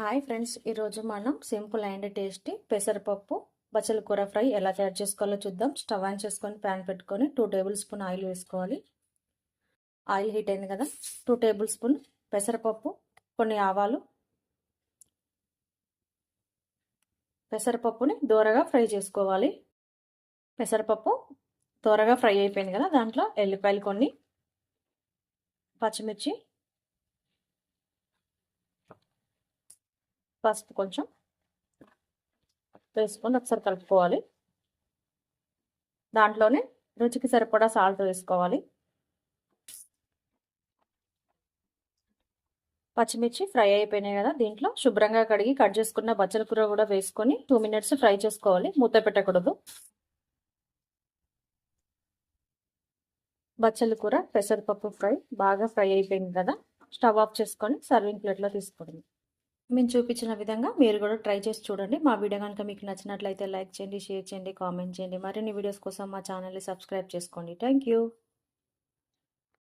Hi friends, ఈరోజు మనం simple and tasty పెసరపప్పు బచ్చల కూర ఫ్రై ఎలా తయారు చేసుకోవాలో చూద్దాం. స్టవ్ ఆన్ చేసుకొని ప్యాన్ పెట్టుకొని 2 టేబుల్ స్పూన్ ఆయిల్ వేసుకోవాలి. ఆయిల్ హీట్ అయింది కదా, 2 టేబుల్ స్పూన్ పెసరపప్పు, కొన్ని ఆవాలు, పెసరపప్పుని దోరగా ఫ్రై చేసుకోవాలి. పెసరపప్పు దోరగా ఫ్రై అయిపోయింది కదా, దాంట్లో ఎల్లిపాయలు కొన్ని, పచ్చిమిర్చి, పసుపు కొంచెం వేసుకొని ఒకసారి కలుపుకోవాలి. దాంట్లోనే రుచికి సరిపడా సాల్ట్ వేసుకోవాలి. పచ్చిమిర్చి ఫ్రై అయిపోయినాయి కదా, దీంట్లో శుభ్రంగా కడిగి కట్ చేసుకున్న బచ్చల కూర కూడా వేసుకొని 2 మినిట్స్ ఫ్రై చేసుకోవాలి. మూత పెట్టకూడదు. బచ్చల కూర పెసరపప్పు ఫ్రై బాగా ఫ్రై అయిపోయింది కదా, స్టవ్ ఆఫ్ చేసుకొని సర్వింగ్ ప్లేట్లో తీసుకోండి. మేము చూపించిన విధంగా మీరు కూడా ట్రై చేసి చూడండి. మా వీడియో కనుక మీకు నచ్చినట్లయితే లైక్ చేయండి, షేర్ చేయండి, కామెంట్ చేయండి. మరిన్ని వీడియోస్ కోసం మా ఛానల్ని సబ్స్క్రైబ్ చేసుకోండి. Thank you.